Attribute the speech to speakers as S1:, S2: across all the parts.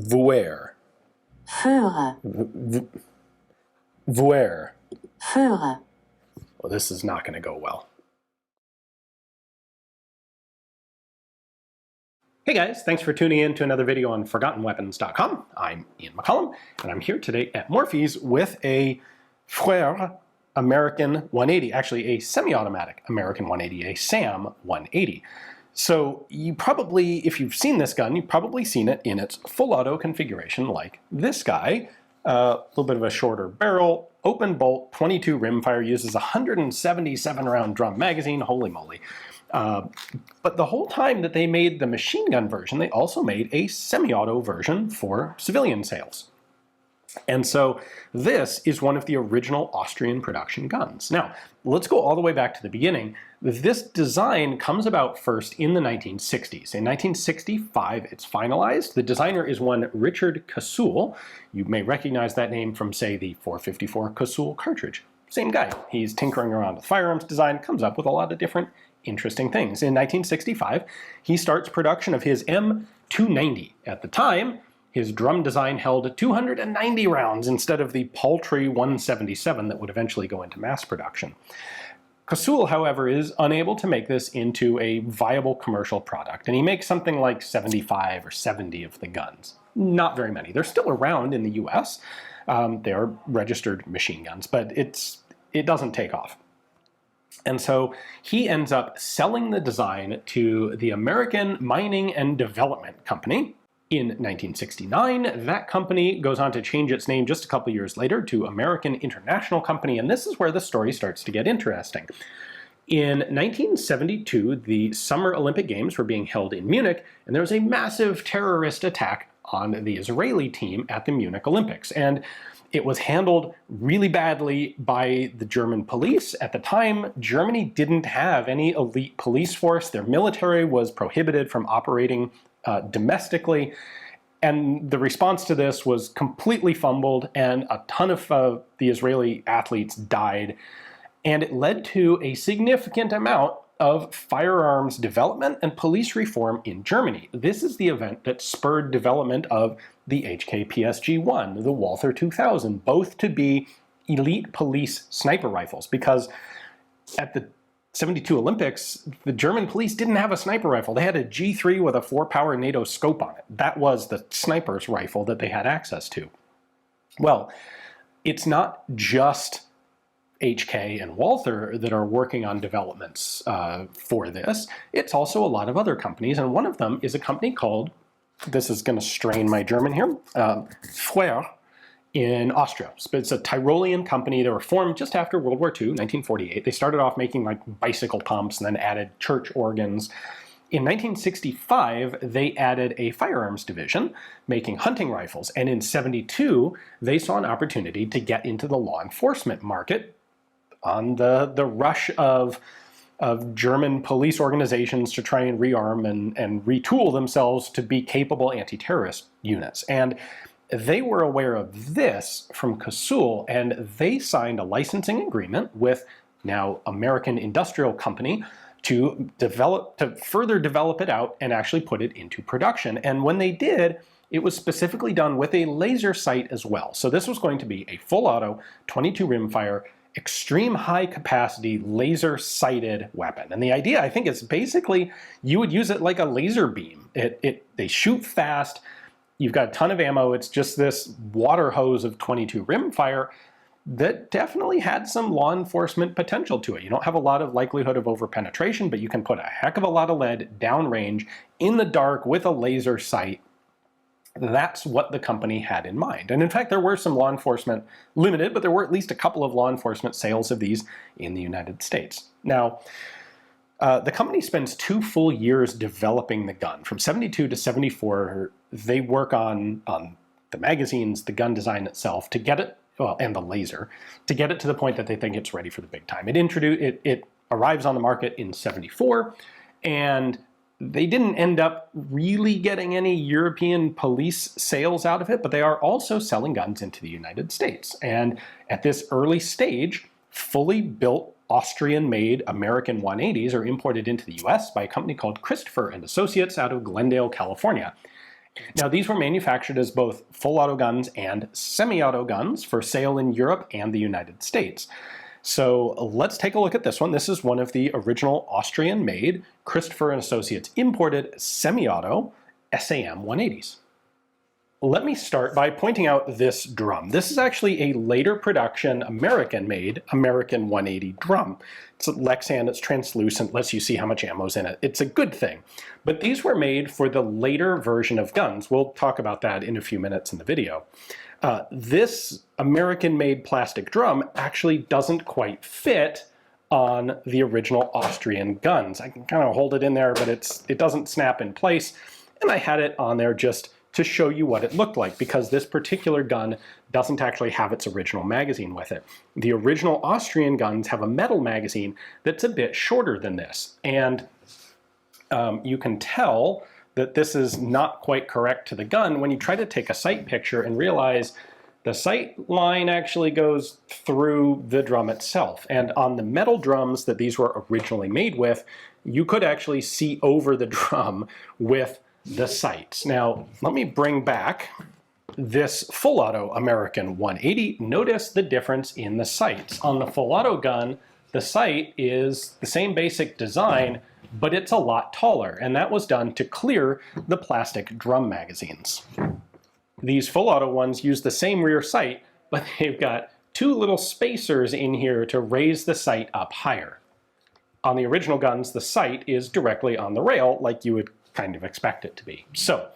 S1: Voere.
S2: Voere.
S1: Voere.
S2: Voere.
S1: Well, this is not going to go well. Hey guys, thanks for tuning in to another video on ForgottenWeapons.com. I'm Ian McCollum, and I'm here today at Morphy's with a Voere American 180, actually a semi-automatic American 180, a SAM-180. So you probably, if you've seen this gun, you've probably seen it in its full auto configuration like this guy. A little bit of a shorter barrel, open bolt, 22 rimfire, uses a 177 round drum magazine, holy moly. But the whole time that they made the machine gun version, they also made a semi-auto version for civilian sales. And so this is one of the original Austrian production guns. Now, let's go all the way back to the beginning. This design comes about first in the 1960s. In 1965, it's finalized. The designer is one Richard Casull. You may recognize that name from, say, the 454 Casull cartridge. Same guy. He's tinkering around with firearms design, comes up with a lot of different interesting things. In 1965, he starts production of his M290. At the time, his drum design held 290 rounds instead of the paltry 177 that would eventually go into mass production. Casull, however, is unable to make this into a viable commercial product, and he makes something like 75 or 70 of the guns. Not very many. They're still around in the US. They are registered machine guns, but it doesn't take off. And so he ends up selling the design to the American Mining and Development Company. In 1969, that company goes on to change its name just a couple years later to American International Company, and this is where the story starts to get interesting. In 1972, the Summer Olympic Games were being held in Munich, and there was a massive terrorist attack on the Israeli team at the Munich Olympics. And it was handled really badly by the German police. At the time, Germany didn't have any elite police force. Their military was prohibited from operating domestically. And the response to this was completely fumbled, and a ton of the Israeli athletes died. And it led to a significant amount of firearms development and police reform in Germany. This is the event that spurred development of the HK-PSG-1, the Walther 2000, both to be elite police sniper rifles, because at the 72 Olympics, the German police didn't have a sniper rifle. They had a G3 with a 4-power NATO scope on it. That was the sniper's rifle that they had access to. Well, it's not just HK and Walther that are working on developments for this. It's also a lot of other companies, and one of them is a company called, this is going to strain my German here, Voere in Austria. It's a Tyrolean company. They were formed just after World War II, 1948. They started off making like bicycle pumps and then added church organs. In 1965, they added a firearms division making hunting rifles, and in 72, they saw an opportunity to get into the law enforcement market on the rush of German police organizations to try and rearm and retool themselves to be capable anti-terrorist units. And they were aware of this from Casull, and they signed a licensing agreement with now American Industrial Company to further develop it out and actually put it into production. And when they did, it was specifically done with a laser sight as well. So this was going to be a full auto, 22 rimfire, extreme high capacity laser sighted weapon. And the idea, I think, is basically you would use it like a laser beam. They shoot fast. You've got a ton of ammo. It's just this water hose of 22 rimfire that definitely had some law enforcement potential to it. You don't have a lot of likelihood of overpenetration, but you can put a heck of a lot of lead downrange in the dark with a laser sight. That's what the company had in mind. And in fact, there were some law enforcement, limited, but there were at least a couple of law enforcement sales of these in the United States. Now, the company spends 2 full years developing the gun. From 72 to 74, they work on the magazines, the gun design itself, to get it, well, and the laser, to get it to the point that they think it's ready for the big time. It arrives on the market in 74, and they didn't end up really getting any European police sales out of it, but they are also selling guns into the United States. And at this early stage, fully built Austrian-made American 180s are imported into the US by a company called Christopher & Associates out of Glendale, California. Now, these were manufactured as both full auto guns and semi-auto guns for sale in Europe and the United States. So let's take a look at this one. This is one of the original Austrian-made Christopher & Associates imported semi-auto SAM-180s. Let me start by pointing out this drum. This is actually a later production American-made American 180 drum. It's Lexan, it's translucent, lets you see how much ammo's in it. It's a good thing. But these were made for the later version of guns. We'll talk about that in a few minutes in the video. This American-made plastic drum actually doesn't quite fit on the original Austrian guns. I can kind of hold it in there, but it doesn't snap in place. And I had it on there just to show you what it looked like, because this particular gun doesn't actually have its original magazine with it. The original Austrian guns have a metal magazine that's a bit shorter than this. And you can tell that this is not quite correct to the gun when you try to take a sight picture and realize the sight line actually goes through the drum itself. And on the metal drums that these were originally made with, you could actually see over the drum with the sights. Now, let me bring back this full auto American 180. Notice the difference in the sights. On the full auto gun, the sight is the same basic design, but it's a lot taller, and that was done to clear the plastic drum magazines. These full auto ones use the same rear sight, but they've got two little spacers in here to raise the sight up higher. On the original guns, the sight is directly on the rail, like you would kind of expect it to be. So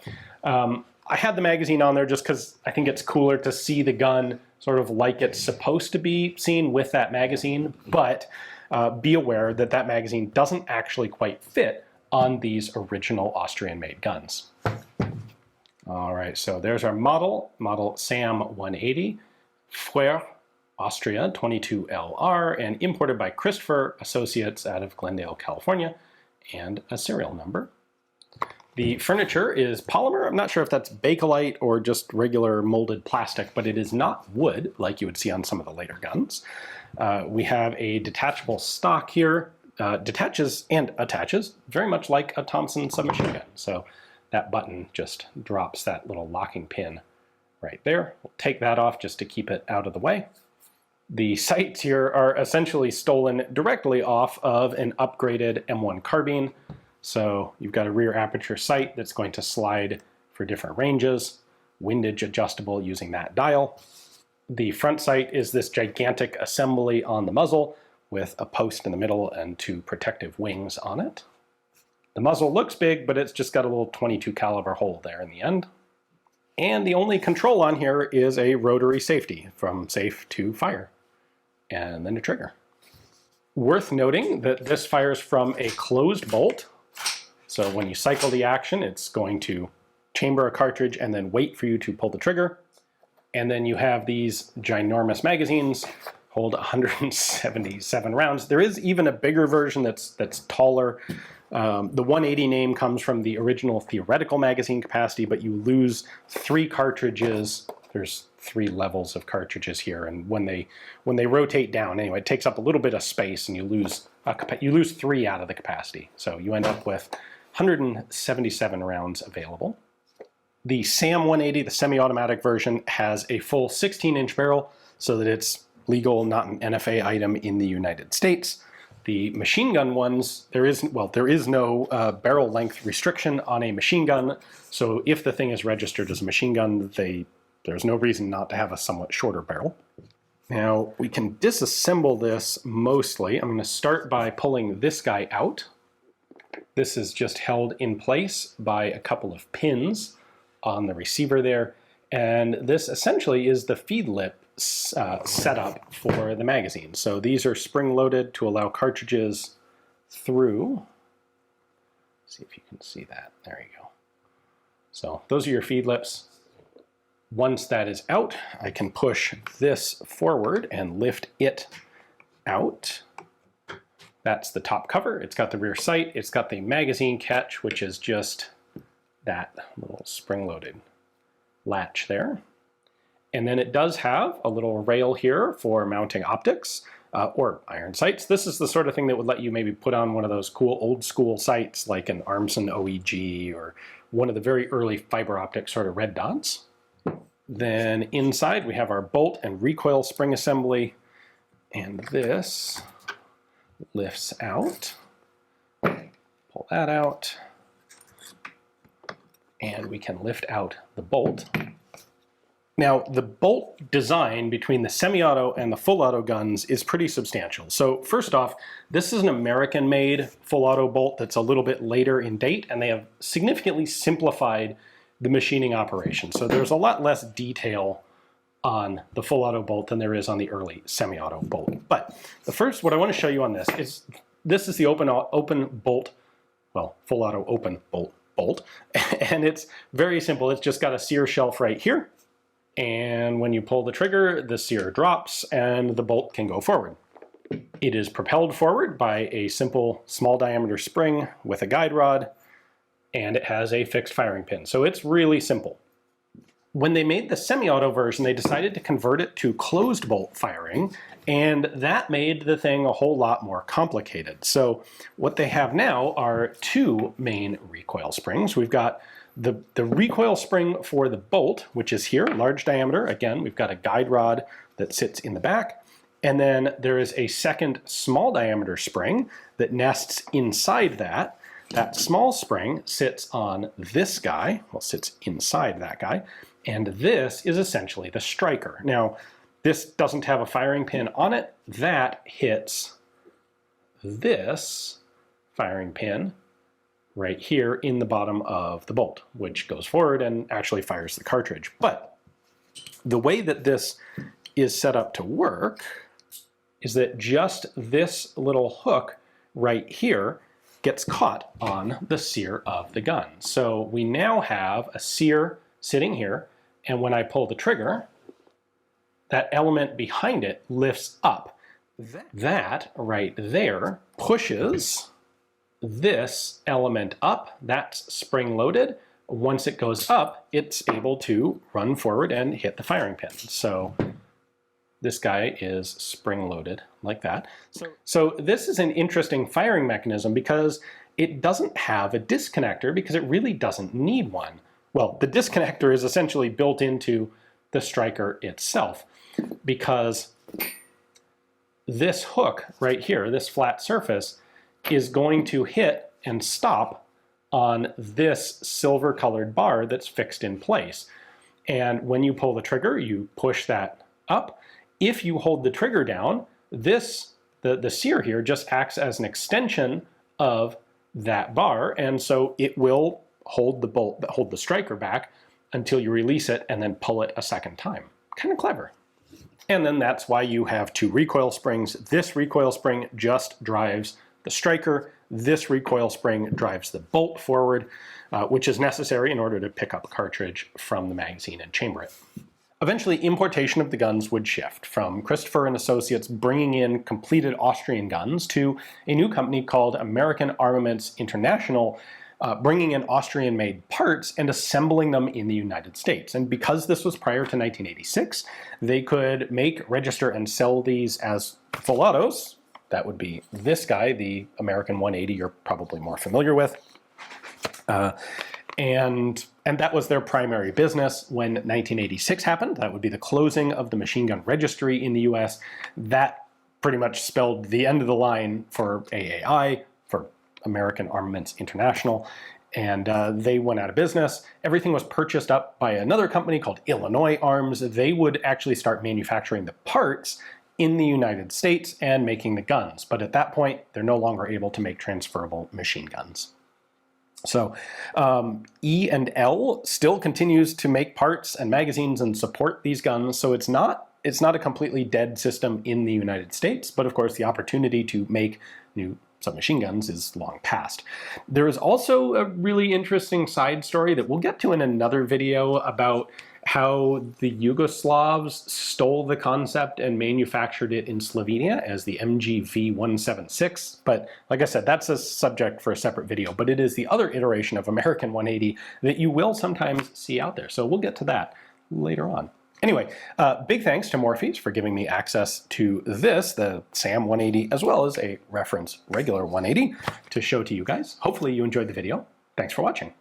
S1: I had the magazine on there just because I think it's cooler to see the gun sort of like it's supposed to be seen with that magazine, but be aware that that magazine doesn't actually quite fit on these original Austrian-made guns. All right, so there's our model SAM-180, Voere, Austria, 22LR, and imported by Christopher Associates out of Glendale, California, and a serial number. The furniture is polymer. I'm not sure if that's Bakelite or just regular molded plastic, but it is not wood like you would see on some of the later guns. We have a detachable stock here. Detaches and attaches very much like a Thompson submachine gun. So that button just drops that little locking pin right there. We'll take that off just to keep it out of the way. The sights here are essentially stolen directly off of an upgraded M1 carbine. So you've got a rear aperture sight that's going to slide for different ranges, windage adjustable using that dial. The front sight is this gigantic assembly on the muzzle with a post in the middle and two protective wings on it. The muzzle looks big, but it's just got a little .22 caliber hole there in the end. And the only control on here is a rotary safety from safe to fire, and then a trigger. Worth noting that this fires from a closed bolt. So when you cycle the action, it's going to chamber a cartridge and then wait for you to pull the trigger. And then you have these ginormous magazines, hold 177 rounds. There is even a bigger version that's taller. The 180 name comes from the original theoretical magazine capacity, but you lose 3 cartridges. There's 3 levels of cartridges here, and when they rotate down, anyway, it takes up a little bit of space, and you lose 3 out of the capacity. So you end up with 177 rounds available. The SAM-180, the semi-automatic version, has a full 16-inch barrel so that it's legal, not an NFA item in the United States. The machine gun ones, there is no barrel length restriction on a machine gun, so if the thing is registered as a machine gun, there's no reason not to have a somewhat shorter barrel. Now, we can disassemble this mostly. I'm going to start by pulling this guy out. This is just held in place by a couple of pins on the receiver there, and this essentially is the feed lip setup for the magazine. So these are spring-loaded to allow cartridges through. Let's see if you can see that. There you go. So those are your feed lips. Once that is out, I can push this forward and lift it out. That's the top cover. It's got the rear sight. It's got the magazine catch, which is just that little spring-loaded latch there. And then it does have a little rail here for mounting optics or iron sights. This is the sort of thing that would let you maybe put on one of those cool old school sights like an Armson OEG or one of the very early fiber optic sort of red dots. Then inside we have our bolt and recoil spring assembly, and this lifts out. Pull that out, and we can lift out the bolt. Now, the bolt design between the semi-auto and the full-auto guns is pretty substantial. So first off, this is an American-made full-auto bolt that's a little bit later in date, and they have significantly simplified the machining operation. So there's a lot less detail on the full-auto bolt than there is on the early semi-auto bolt. But what I want to show you on this is the open bolt, well, full-auto open bolt, and it's very simple. It's just got a sear shelf right here. And when you pull the trigger, the sear drops and the bolt can go forward. It is propelled forward by a simple small diameter spring with a guide rod, and it has a fixed firing pin. So it's really simple. When they made the semi-auto version, they decided to convert it to closed bolt firing, and that made the thing a whole lot more complicated. So what they have now are two main recoil springs. We've got the recoil spring for the bolt, which is here, large diameter. Again, we've got a guide rod that sits in the back. And then there is a second small diameter spring that nests inside that. That small spring sits on this guy, well, sits inside that guy. And this is essentially the striker. Now, this doesn't have a firing pin on it. That hits this firing pin right here in the bottom of the bolt, which goes forward and actually fires the cartridge. But the way that this is set up to work is that just this little hook right here gets caught on the sear of the gun. So we now have a sear sitting here, and when I pull the trigger, that element behind it lifts up. That right there pushes this element up. That's spring loaded. Once it goes up, it's able to run forward and hit the firing pin. So this guy is spring loaded like that. So this is an interesting firing mechanism because it doesn't have a disconnector because it really doesn't need one. Well, the disconnector is essentially built into the striker itself because this hook right here, this flat surface, is going to hit and stop on this silver colored bar that's fixed in place. And when you pull the trigger, you push that up. If you hold the trigger down, the sear here just acts as an extension of that bar, and so it will hold the striker back until you release it and then pull it a second time. Kind of clever. And then that's why you have two recoil springs. This recoil spring just drives the striker. This recoil spring drives the bolt forward, which is necessary in order to pick up a cartridge from the magazine and chamber it. Eventually, importation of the guns would shift from Christopher and Associates bringing in completed Austrian guns to a new company called American Armaments International, bringing in Austrian-made parts and assembling them in the United States. And because this was prior to 1986, they could make, register, and sell these as full autos. That would be this guy, the American 180 you're probably more familiar with. And that was their primary business. When 1986 happened, that would be the closing of the machine gun registry in the US. That pretty much spelled the end of the line for AAI, for American Armaments International, and they went out of business. Everything was purchased up by another company called Illinois Arms. They would actually start manufacturing the parts in the United States and making the guns. But at that point, they're no longer able to make transferable machine guns. So E&L still continues to make parts and magazines and support these guns. So it's not a completely dead system in the United States, but of course the opportunity to make new submachine guns is long past. There is also a really interesting side story that we'll get to in another video about how the Yugoslavs stole the concept and manufactured it in Slovenia as the MGV-176. But like I said, that's a subject for a separate video, but it is the other iteration of American 180 that you will sometimes see out there. So we'll get to that later on. Anyway, big thanks to Morpheus for giving me access to this, the SAM-180, as well as a reference regular 180 to show to you guys. Hopefully you enjoyed the video. Thanks for watching.